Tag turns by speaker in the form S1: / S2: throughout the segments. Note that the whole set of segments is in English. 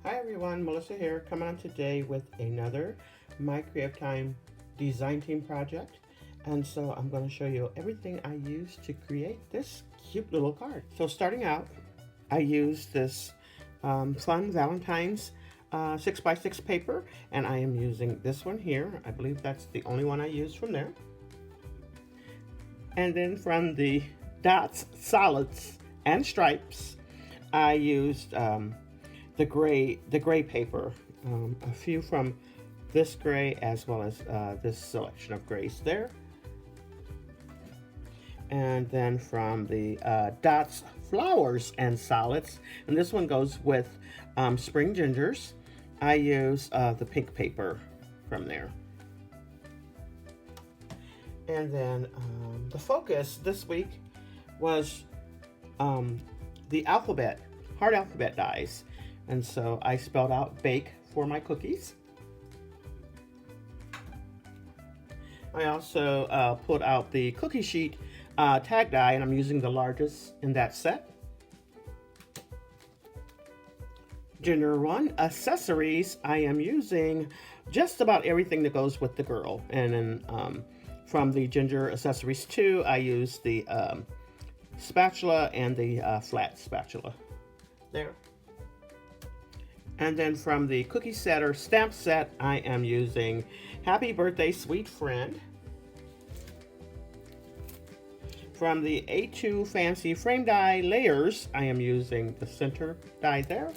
S1: Hi everyone, Melissa here, coming on today with another My Creative Time design team project. And so I'm going to show you everything I used to create this cute little card. So starting out, I used this Fun Valentines 6x6 paper, and I am using this one here. I believe that's the only one I used from there. And then from the dots, solids, and stripes, I used the gray paper, a few from this gray as well as this selection of grays there. And then from the dots, flowers, and solids, and this one goes with spring gingers, I use the pink paper from there. And then the focus this week was the alphabet, hard alphabet dies. And so I spelled out bake for my cookies. I also pulled out the cookie sheet tag die, and I'm using the largest in that set. Gender 1 accessories, I am using just about everything that goes with the girl. And then from the Ginger Accessories 2, I use the spatula and the flat spatula there. And then from the cookie set or stamp set, I am using Happy Birthday Sweet Friend. From the A2 Fancy Frame Die Layers, I am using the center die there.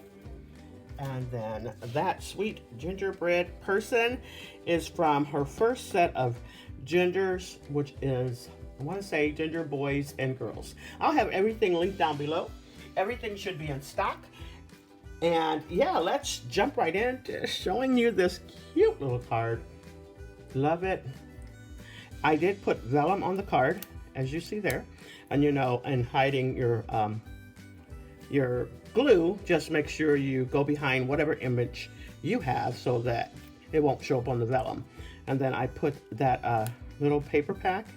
S1: And then that sweet gingerbread person is from her first set of gingers, which is, I want to say, ginger boys and girls. I'll have everything linked down below. Everything should be in stock. And yeah, let's jump right into showing you this cute little card. Love it. I did put vellum on the card, as you see there. And you know, in hiding your glue, just make sure you go behind whatever image you have so that it won't show up on the vellum. And then I put that little paper pack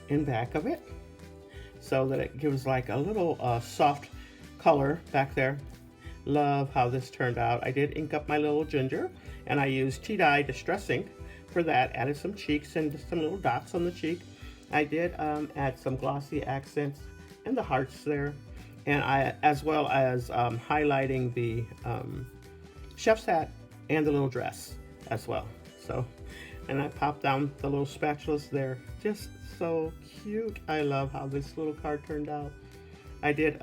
S1: in back of it so that it gives like a little soft color back there. Love how this turned out. I did ink up my little ginger, and I used tea dye distress ink for that. Added some cheeks and just some little dots on the cheek. I did add some glossy accents and the hearts there, and as well as highlighting the chef's hat and the little dress as well. So, and I popped down the little spatulas there. Just so cute. I love how this little card turned out. I did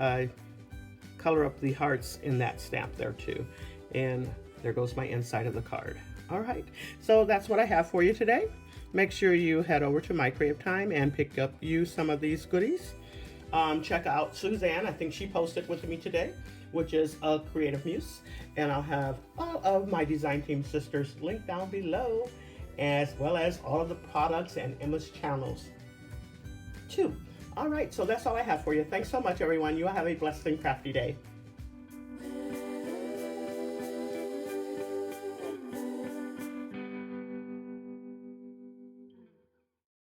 S1: color up the hearts in that stamp there too. And there goes my inside of the card. All right, so that's what I have for you today. Make sure you head over to My Creative Time and pick up some of these goodies. Check out Suzanne, I think she posted with me today, which is a Creative Muse. And I'll have all of my design team sisters linked down below, as well as all of the products and Emma's channels too. All right, so that's all I have for you. Thanks so much, everyone. You have a blessed and crafty day.